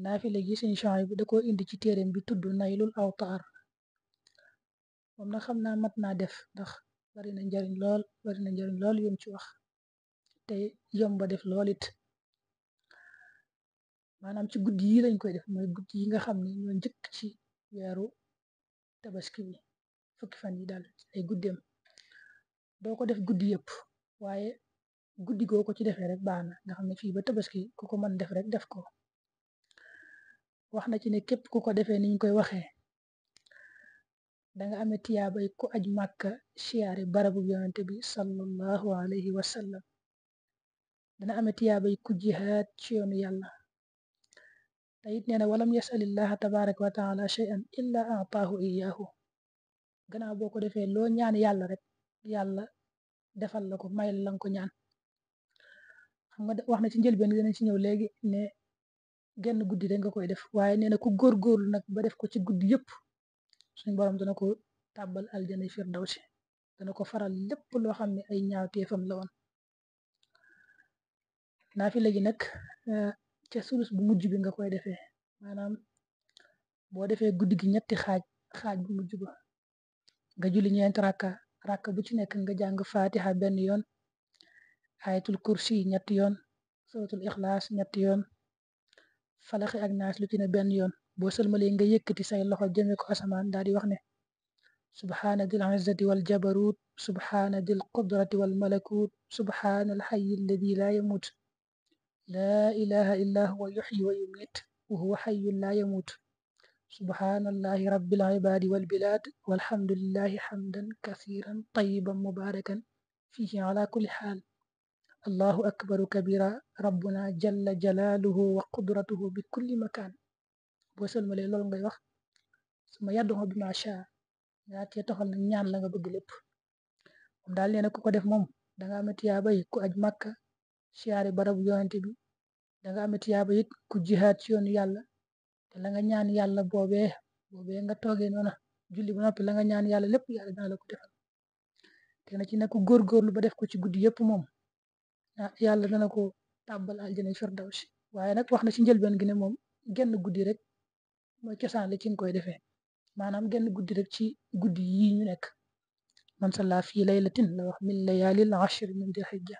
naafile gi Sëñ Suhaybu da koo indi ci téereem bi tudd Naylul Awtaar moom nag xam naa mat naa def ndax bari na njariñ lool yum ci wax te yomba def lool it. maanaam ci guddi yi lañ koy def, mooy guddi yi nga xam ne ñoo njëkk ci weeru tabaski bi, fukki fan yi daal ay guddeem. doo ko def guddi yëpp, waaye guddi goo ko ci defee rek baax na, nga xam ne fii ba tabaski ku ko mën def rek def ko. wax na ci ne képp ku ko defee niñ koy waxee danga amee tiyaabay ku aj màkka siyaare barabu yonante bi sallallahu alayhi wa sallam. dana amee tiyaabay ku jihaad ci yoonu yàlla. te it nee na walam yasalillaha tabaraka wa taala shay'an illa ataahu iyaahu. gannaaw boo ko defee loo ñaan yàlla rek yàlla defal la ko, may la nga ko ñaan. xam nga wax na ci njëlbeen dinañ ci ñëw léegi ne genn guddi rek nga koy def, waaye nee na ku góorgóorlu nag ba def ko ci guddi yëpp suñ borom dana ko tàbbal aljana firdawsi, dana ko faral lépp loo xam ne ay ñaawteefam la woon. naafila gi nag ca sulus bu mujj bi nga koy defee, maanaam boo defee guddi gi ñetti xaaj bu mujj ba nga julli ñeenti rakka bu ci nekk nga jàng fatiha benn yoon, ayatul kursi ñetti yoon, suratul ixlaas ñetti yoon, falaxi ak naas lu ci ne benn yoon. boo sëlmalee nga yëkkati say loxo jëme ko asamaan daal di wax ne subhaana dil izzati wal jabarut, subhaana dil qudrati wal malakut, subhaana al hayyi alladi laa yamut, laa ilaha illa huwa yuxyi wa yumiit wa huwa hayyun laa yamut, subhaanallahi rabbil ibaadi wal bilaad walhamdulillahi hamdan kathiran tayyiban mubarakan fihi ala kulli xaal, allahu akbaru kabira rabbuna jalla jalaaluhu wa qudratuhu bi kulli makaan. boo sëlmalee loolu ngay wax suma yadduxu bi ma shaa nga cee toxal nag ñaan la nga bëgg lépp. moom daal nee na ku ko def moom danga am tiyaaba yi ku aj màkka siyaare barabu yonante bi, danga am tiyaaba it ku jihaad ci yoonu yàlla, te la nga ñaan yàlla boobee nga toogee noona julli ba noppi la nga ñaan yàlla lépp yàlla dana la ko defal. te na ci ne ku góorgóorlu ba def ko ci guddi yëpp moom yàlla dana ko tàbbal aljana firdawsi. waaye nag wax na ci njëlbeen gi ne moom genn guddi rek mooy cosaan la ci nga koy defee, maanaam genn guddi rek ci guddi yi ñu nekk. man salla fii laylatin la wax min layaalil ashri min dil hijja